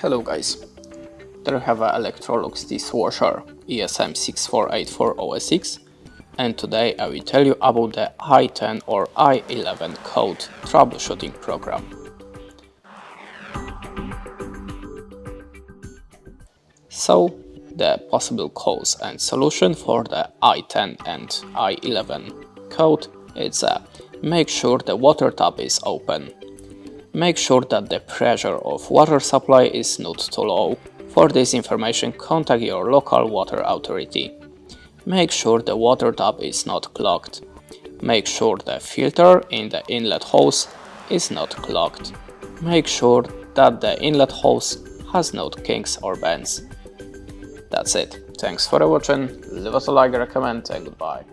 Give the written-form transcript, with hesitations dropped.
Hello guys, there we have a Electrolux Dishwasher ESM64840SX, and today I will tell you about the i10 or i11 code troubleshooting program. So, the possible cause and solution for the i10 and i11 code is make sure the water tap is open. Make sure that the pressure of water supply is not too low. For this information, contact your local water authority. Make sure the water tap is not clogged. Make sure the filter in the inlet hose is not clogged. Make sure that the inlet hose has no kinks or bends. That's it. Thanks for watching. Leave us a like, recommend, and goodbye.